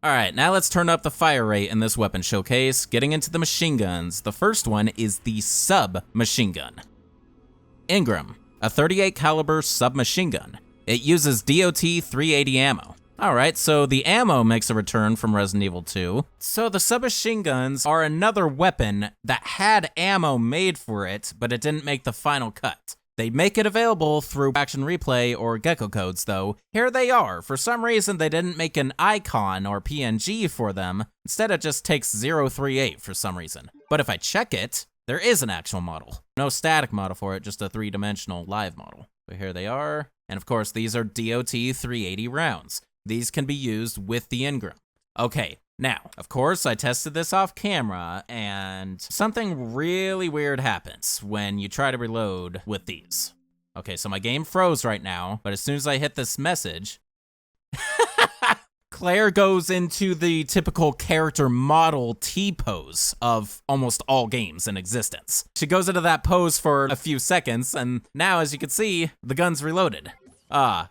Alright, now let's turn up the fire rate in this weapon showcase. Getting into the machine guns, the first one is the submachine gun. Ingram, a 38 caliber submachine gun. It uses DOT 380 ammo. Alright, so the ammo makes a return from Resident Evil 2. So the submachine guns are another weapon that had ammo made for it, but it didn't make the final cut. They make it available through Action Replay or Gecko codes though. Here they are. For some reason they didn't make an icon or PNG for them. Instead it just takes 038 for some reason. But if I check it, there is an actual model. No static model for it, just a 3-dimensional live model. But here they are. And of course these are DOT 380 rounds. These can be used with the Ingram. Okay, now, of course, I tested this off camera, and something really weird happens when you try to reload with these. Okay, so my game froze right now, but as soon as I hit this message, Claire goes into the typical character model T-pose of almost all games in existence. She goes into that pose for a few seconds, and now, as you can see, the gun's reloaded.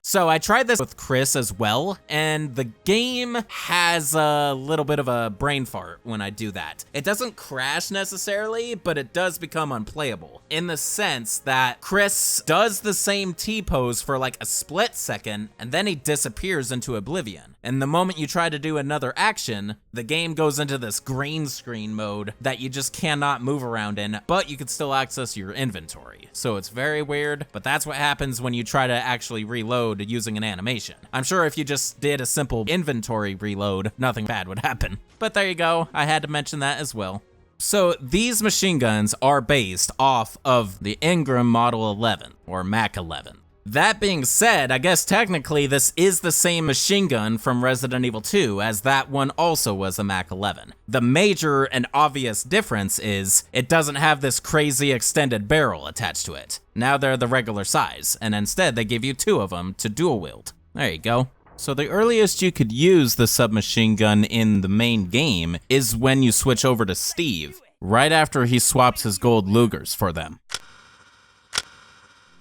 So I tried this with Chris as well, and the game has a little bit of a brain fart when I do that. It doesn't crash necessarily, but it does become unplayable in the sense that Chris does the same T-pose for like a split second, and then he disappears into oblivion. And the moment you try to do another action, the game goes into this green screen mode that you just cannot move around in, but you can still access your inventory. So it's very weird, but that's what happens when you try to actually reload using an animation. I'm sure if you just did a simple inventory reload, nothing bad would happen. But there you go, I had to mention that as well. So these machine guns are based off of the Ingram Model 11, or Mac 11. That being said, I guess technically this is the same machine gun from Resident Evil 2, as that one also was a Mac 11. The major and obvious difference is it doesn't have this crazy extended barrel attached to it. Now they're the regular size, and instead they give you 2 of them to dual wield. There you go. So the earliest you could use the submachine gun in the main game is when you switch over to Steve, right after he swaps his gold Lugers for them.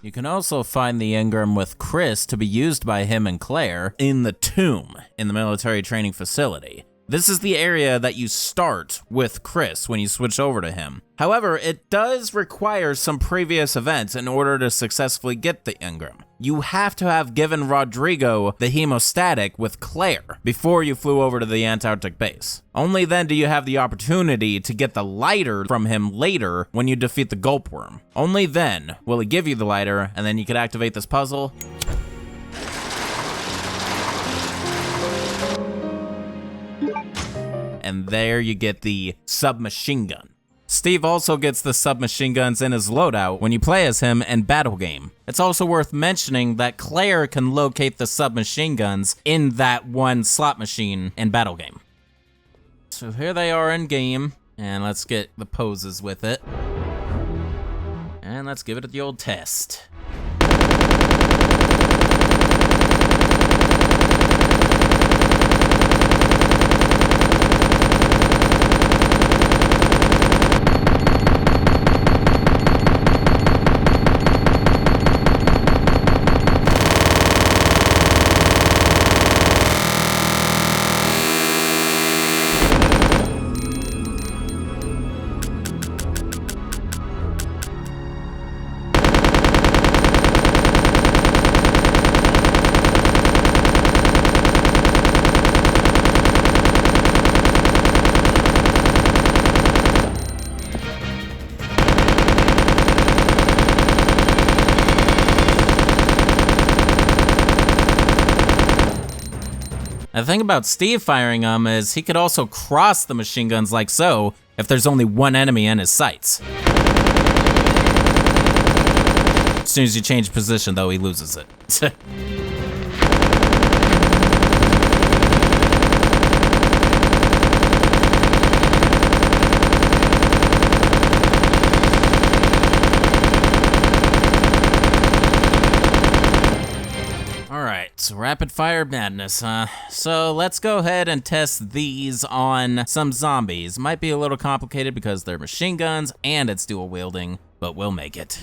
You can also find the Ingram with Chris to be used by him and Claire in the Tomb in the military training facility. This is the area that you start with Chris when you switch over to him. However, it does require some previous events in order to successfully get the Ingram. You have to have given Rodrigo the hemostatic with Claire before you flew over to the Antarctic base. Only then do you have the opportunity to get the lighter from him later when you defeat the Gulp Worm. Only then will he give you the lighter, and then you can activate this puzzle. And there you get the submachine gun. Steve also gets the submachine guns in his loadout when you play as him in Battle Game. It's also worth mentioning that Claire can locate the submachine guns in that one slot machine in Battle Game. So here they are in game, and let's get the poses with it. And let's give it the old test. The thing about Steve firing them is he could also cross the machine guns like so if there's only one enemy in his sights. As soon as you change position though, he loses it. So rapid fire madness, huh? So let's go ahead and test these on some zombies. Might be a little complicated because they're machine guns and it's dual wielding, but we'll make it.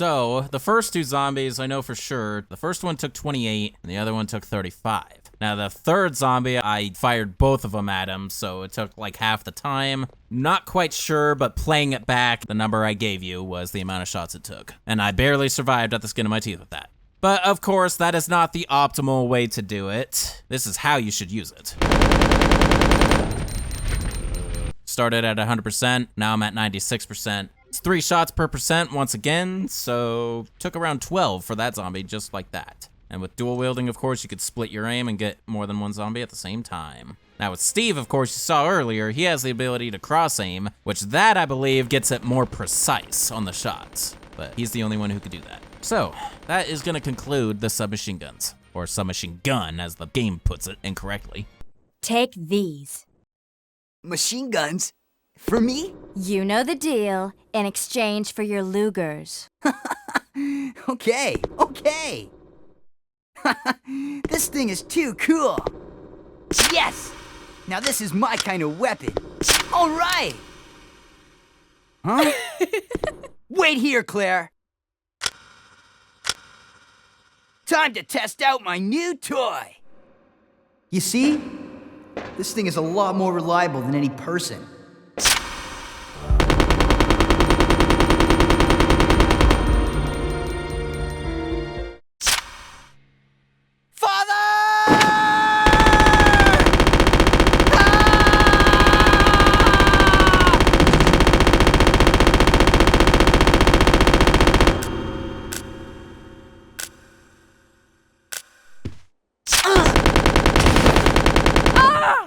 So, the first two zombies, I know for sure. The first one took 28, and the other one took 35. Now, the third zombie, I fired both of them at him, so it took like half the time. Not quite sure, but playing it back, the number I gave you was the amount of shots it took. And I barely survived at the skin of my teeth with that. But of course, that is not the optimal way to do it. This is how you should use it. Started at 100%, now I'm at 96%. It's 3 shots per percent once again, so took around 12 for that zombie just like that. And with dual wielding, of course, you could split your aim and get more than one zombie at the same time. Now with Steve, of course, you saw earlier, he has the ability to cross aim, which that, I believe, gets it more precise on the shots. But he's the only one who could do that. So, that is gonna conclude the submachine guns. Or submachine gun, as the game puts it incorrectly. Take these. Machine guns? For me? You know the deal, in exchange for your Lugers. Okay. This thing is too cool. Yes! Now this is my kind of weapon. All right! Huh? Wait here, Claire. Time to test out my new toy. You see? This thing is a lot more reliable than any person.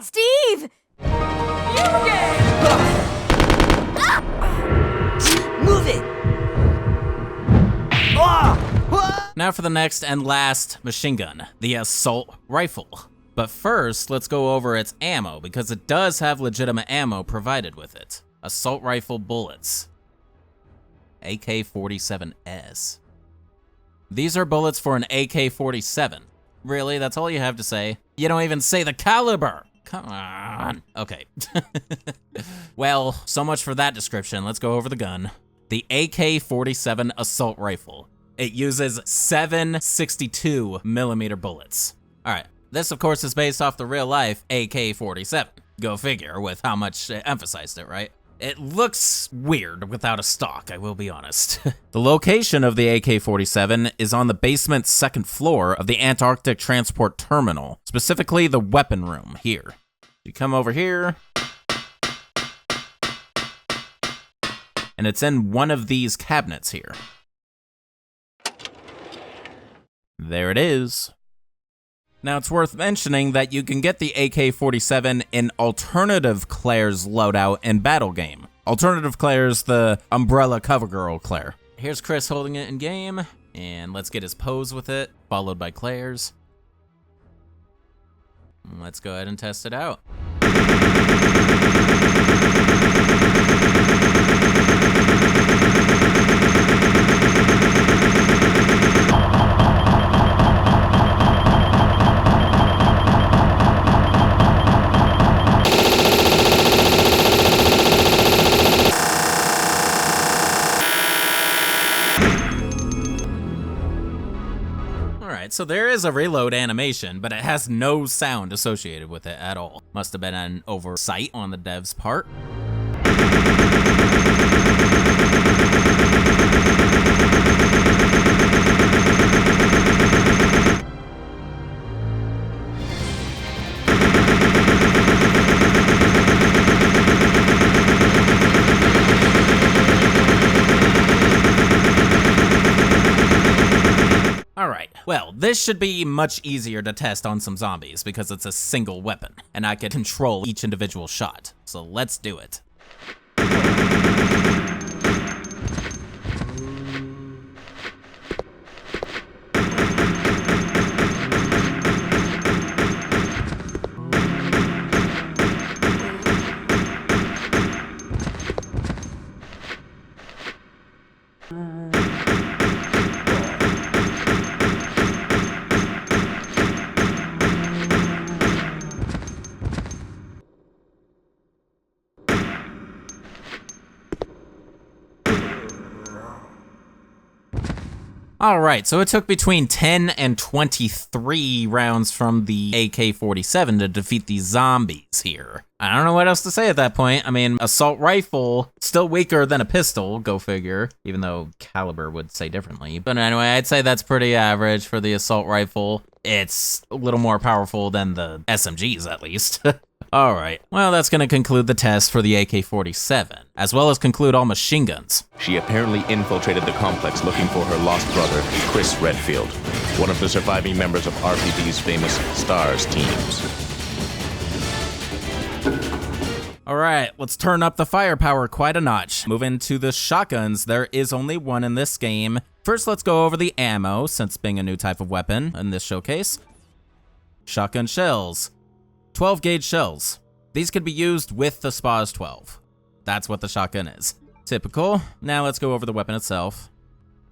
Steve! Move it! Now for the next and last machine gun, the assault rifle. But first, let's go over its ammo, because it does have legitimate ammo provided with it. Assault rifle bullets. AK-47S. These are bullets for an AK-47. Really, that's all you have to say? You don't even say the caliber! Come on. Okay. Well, so much for that description. Let's go over the gun. The AK-47 assault rifle. It uses 7 62mm bullets. All right, this of course is based off the real life AK-47. Go figure with how much it emphasized it, right? It looks weird without a stock, I will be honest. The location of the AK-47 is on the basement's second floor of the Antarctic Transport Terminal, specifically the weapon room here. You come over here, and it's in one of these cabinets here. There it is. Now it's worth mentioning that you can get the AK-47 in Alternative Claire's loadout in Battle Game. Alternative Claire's the Umbrella Cover Girl Claire. Here's Chris holding it in game, and let's get his pose with it, followed by Claire's. Let's go ahead and test it out. So there is a reload animation, but it has no sound associated with it at all. Must have been an oversight on the dev's part. Alright, well, this should be much easier to test on some zombies because it's a single weapon, and I can control each individual shot. So let's do it. Alright, so it took between 10 and 23 rounds from the AK-47 to defeat these zombies here. I don't know what else to say at that point. I mean, assault rifle, still weaker than a pistol, go figure, even though caliber would say differently. But anyway, I'd say that's pretty average for the assault rifle. It's a little more powerful than the SMGs, at least. Alright, well that's gonna conclude the test for the AK-47, as well as conclude all machine guns. She apparently infiltrated the complex looking for her lost brother, Chris Redfield, one of the surviving members of RPD's famous STARS teams. Alright, let's turn up the firepower quite a notch. Moving to the shotguns, there is only one in this game. First, let's go over the ammo, since being a new type of weapon in this showcase. Shotgun shells. 12 gauge shells. These could be used with the SPAS 12. That's what the shotgun is. Typical. Now let's go over the weapon itself.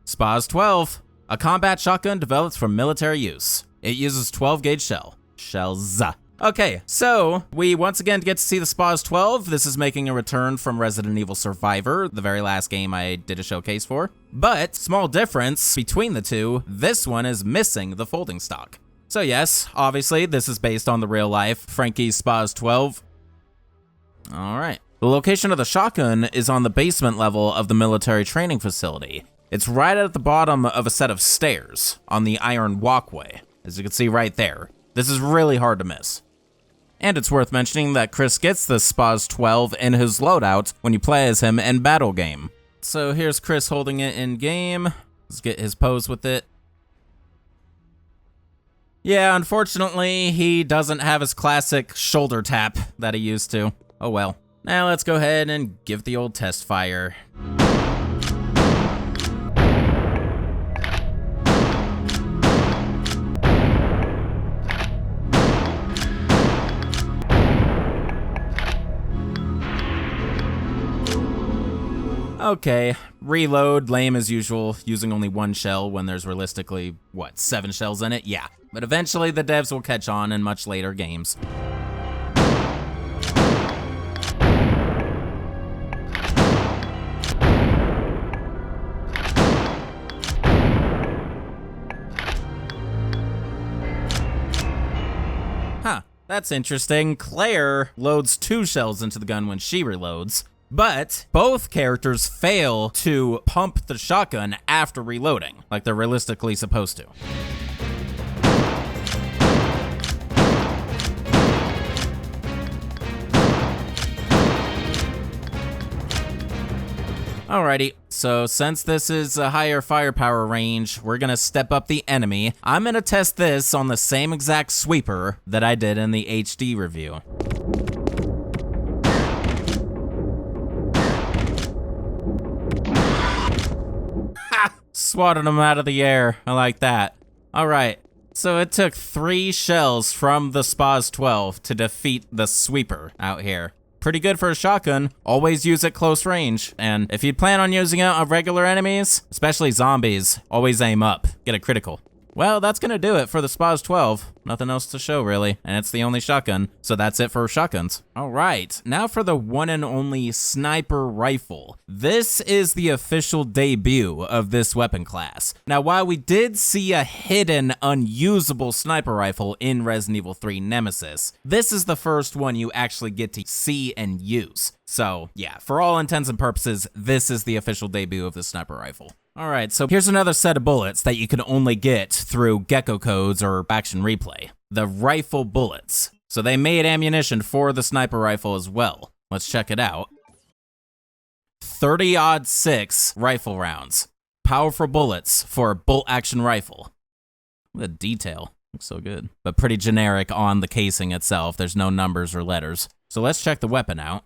SPAS 12, a combat shotgun developed for military use. It uses 12 gauge shells. Okay, so we once again get to see the SPAS 12. This is making a return from Resident Evil Survivor, the very last game I did a showcase for. But, small difference between the two, this one is missing the folding stock. So yes, obviously, this is based on the real-life Frankie's SPAS 12. Alright. The location of the shotgun is on the basement level of the military training facility. It's right at the bottom of a set of stairs on the iron walkway, as you can see right there. This is really hard to miss. And it's worth mentioning that Chris gets the SPAS 12 in his loadout when you play as him in battle game. So here's Chris holding it in game. Let's get his pose with it. Yeah, unfortunately, he doesn't have his classic shoulder tap that he used to. Oh well. Now let's go ahead and give the old test fire. Okay, reload, lame as usual, using only one shell when there's realistically, 7 shells in it? Yeah, but eventually the devs will catch on in much later games. Huh, that's interesting. Claire loads 2 shells into the gun when she reloads. But both characters fail to pump the shotgun after reloading, like they're realistically supposed to. Alrighty, so since this is a higher firepower range, we're gonna step up the enemy. I'm gonna test this on the same exact sweeper that I did in the HD review. Swatted him out of the air. I like that. Alright, so it took 3 shells from the SPAS 12 to defeat the sweeper out here. Pretty good for a shotgun. Always use it close range. And if you plan on using it on regular enemies, especially zombies, always aim up. Get a critical. Well, that's gonna do it for the SPAS 12. Nothing else to show, really. And it's the only shotgun, so that's it for shotguns. Alright, now for the one and only sniper rifle. This is the official debut of this weapon class. Now, while we did see a hidden, unusable sniper rifle in Resident Evil 3 Nemesis, this is the first one you actually get to see and use. So, yeah, for all intents and purposes, this is the official debut of the sniper rifle. Alright, so here's another set of bullets that you can only get through Gecko codes or Action Replay. The rifle bullets. So they made ammunition for the sniper rifle as well. Let's check it out. 30-06 rifle rounds. Powerful bullets for a bolt-action rifle. What a detail. Looks so good. But pretty generic on the casing itself. There's no numbers or letters. So let's check the weapon out.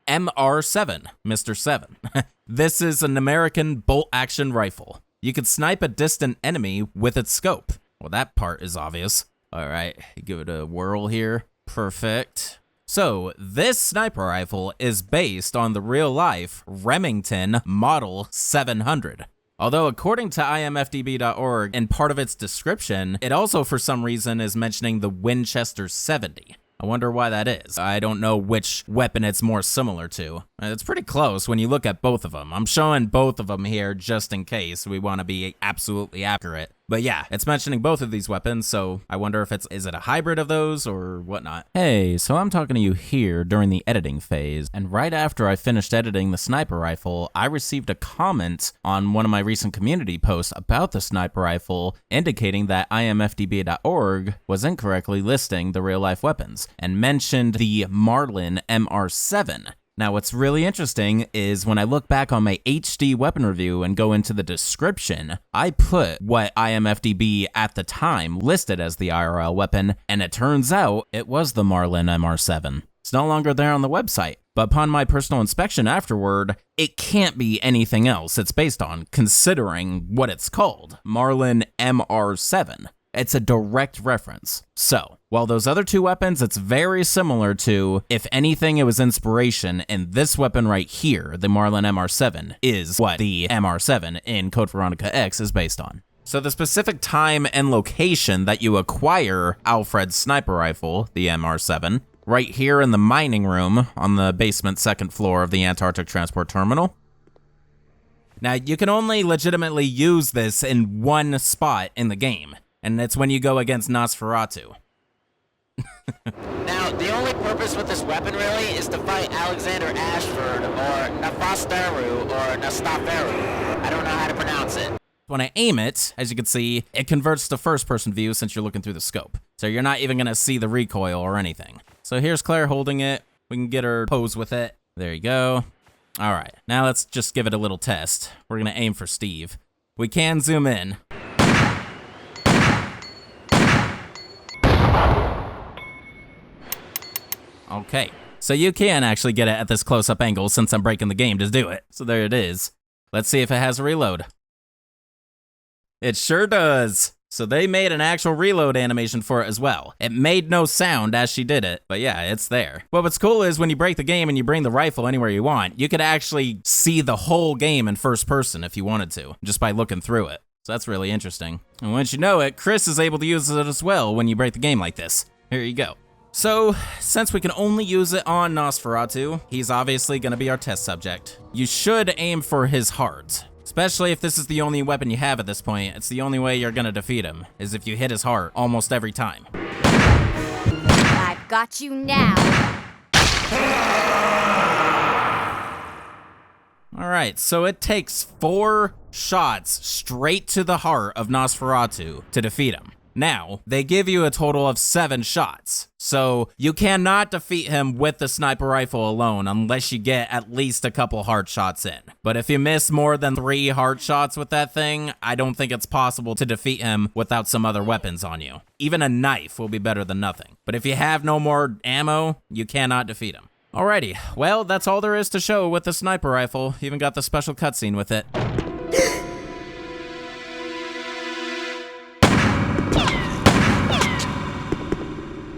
MR7, Mr. 7. This is an American bolt-action rifle. You can snipe a distant enemy with its scope. Well, that part is obvious. All right, give it a whirl here. Perfect. So, this sniper rifle is based on the real-life Remington Model 700. Although, according to imfdb.org, in part of its description, it also, for some reason, is mentioning the Winchester 70. I wonder why that is. I don't know which weapon it's more similar to. It's pretty close when you look at both of them. I'm showing both of them here just in case we want to be absolutely accurate. But yeah, it's mentioning both of these weapons, so I wonder if is it a hybrid of those or whatnot. Hey, so I'm talking to you here during the editing phase, and right after I finished editing the sniper rifle, I received a comment on one of my recent community posts about the sniper rifle, indicating that imfdb.org was incorrectly listing the real-life weapons, and mentioned the Marlin MR7. Now, what's really interesting is when I look back on my HD weapon review and go into the description, I put what IMFDB at the time listed as the IRL weapon, and it turns out it was the Marlin MR7. It's no longer there on the website, but upon my personal inspection afterward, it can't be anything else it's based on, considering what it's called, Marlin MR7. It's a direct reference. So, while those other two weapons, it's very similar to, if anything, it was inspiration, and this weapon right here, the Marlin MR7, is what the MR7 in Code Veronica X is based on. So the specific time and location that you acquire Alfred's sniper rifle, the MR7, right here in the mining room on the basement second floor of the Antarctic Transport Terminal. Now, you can only legitimately use this in one spot in the game, and it's when you go against Nosferatu. Now, the only purpose with this weapon really is to fight Alexander Ashford or Nafastaru or Nastaferu. I don't know how to pronounce it. When I aim it, as you can see, it converts to first-person view since you're looking through the scope. So you're not even gonna see the recoil or anything. So here's Claire holding it. We can get her pose with it. There you go. All right, now let's just give it a little test. We're gonna aim for Steve. We can zoom in. Okay, so you can actually get it at this close-up angle since I'm breaking the game to do it. So there it is. Let's see if it has a reload. It sure does. So they made an actual reload animation for it as well. It made no sound as she did it, but yeah, it's there. But what's cool is when you break the game and you bring the rifle anywhere you want, you could actually see the whole game in first person if you wanted to, just by looking through it. So that's really interesting. And once you know it, Chris is able to use it as well when you break the game like this. Here you go. So, since we can only use it on Nosferatu, he's obviously gonna be our test subject. You should aim for his heart, especially if this is the only weapon you have at this point. It's the only way you're gonna defeat him, is if you hit his heart almost every time. I've got you now. Alright, so it takes 4 shots straight to the heart of Nosferatu to defeat him. Now, they give you a total of 7 shots, so you cannot defeat him with the sniper rifle alone unless you get at least a couple hard shots in. But if you miss more than 3 hard shots with that thing, I don't think it's possible to defeat him without some other weapons on you. Even a knife will be better than nothing. But if you have no more ammo, you cannot defeat him. Alrighty, well, that's all there is to show with the sniper rifle. Even got the special cutscene with it.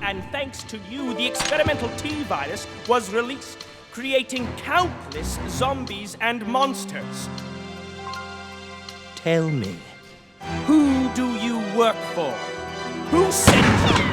And thanks to you, the experimental T-virus was released, creating countless zombies and monsters. Tell me, who do you work for? Who sent you?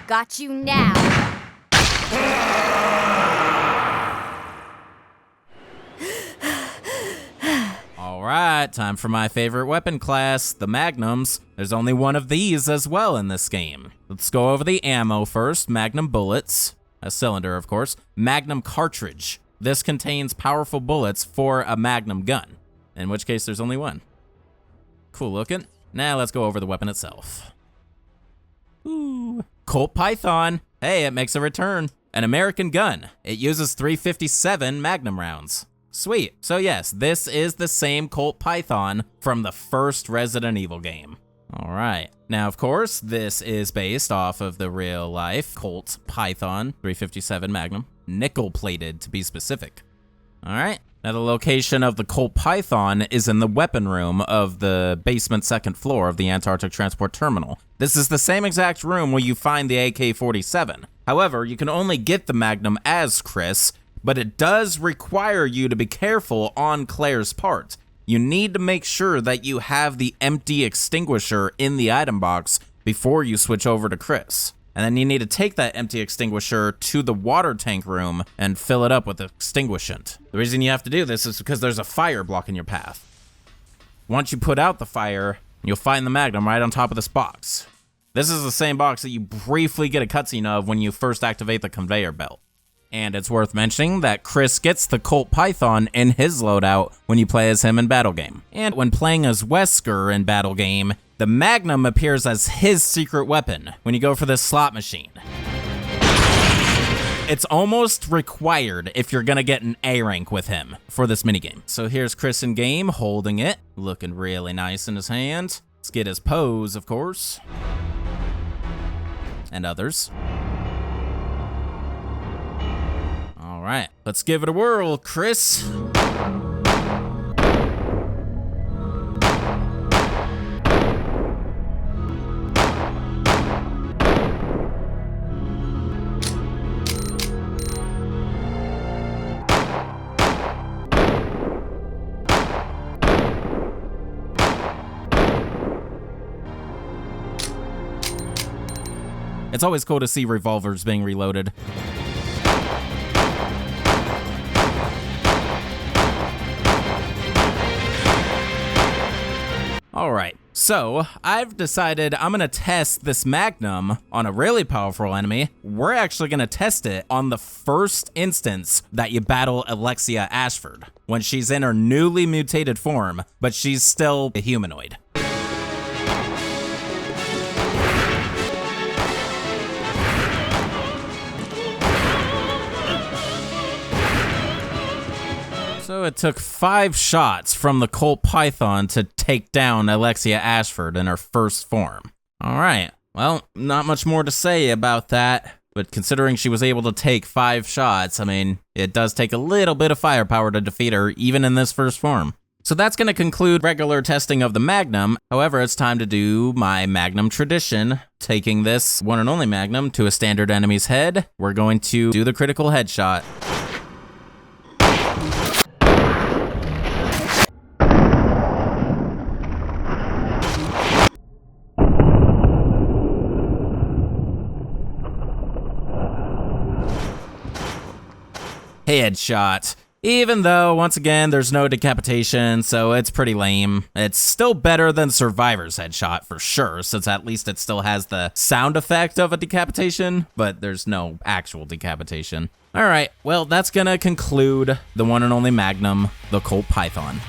Got you now. Alright, time for my favorite weapon class, the Magnums. There's only one of these as well in this game. Let's go over the ammo first. Magnum bullets, a cylinder of course. Magnum cartridge. This contains powerful bullets for a Magnum gun, in which case there's only one. Cool looking. Now let's go over the weapon itself. Ooh. Colt Python. Hey, it makes a return. An American gun. It uses 357 Magnum rounds. Sweet. So yes, this is the same Colt Python from the first Resident Evil game. All right. Now, of course, this is based off of the real-life Colt Python 357 Magnum, nickel-plated to be specific. All right. Now, the location of the Colt Python is in the weapon room of the basement second floor of the Antarctic Transport Terminal. This is the same exact room where you find the AK-47. However, you can only get the Magnum as Chris, but it does require you to be careful on Claire's part. You need to make sure that you have the empty extinguisher in the item box before you switch over to Chris. And then you need to take that empty extinguisher to the water tank room and fill it up with extinguishant. The reason you have to do this is because there's a fire blocking your path. Once you put out the fire, you'll find the Magnum right on top of this box. This is the same box that you briefly get a cutscene of when you first activate the conveyor belt. And it's worth mentioning that Chris gets the Colt Python in his loadout when you play as him in Battle Game. And when playing as Wesker in Battle Game, the Magnum appears as his secret weapon when you go for this slot machine. It's almost required if you're gonna get an A rank with him for this minigame. So here's Chris in game, holding it, looking really nice in his hand. Let's get his pose, of course. And others. All right, let's give it a whirl, Chris. It's always cool to see revolvers being reloaded. All right, so I've decided I'm gonna test this Magnum on a really powerful enemy. We're actually gonna test it on the first instance that you battle Alexia Ashford, when she's in her newly mutated form, but she's still a humanoid. So it took 5 shots from the Colt Python to take down Alexia Ashford in her first form. All right, well, not much more to say about that, but considering she was able to take 5 shots, I mean, it does take a little bit of firepower to defeat her, even in this first form. So that's going to conclude regular testing of the Magnum. However, it's time to do my Magnum tradition, taking this one and only Magnum to a standard enemy's head. We're going to do the critical headshot. Headshot. Even though, once again, there's no decapitation, so it's pretty lame. It's still better than Survivor's headshot for sure, since at least it still has the sound effect of a decapitation, but there's no actual decapitation. All right, well, that's gonna conclude the one and only Magnum, the Colt Python.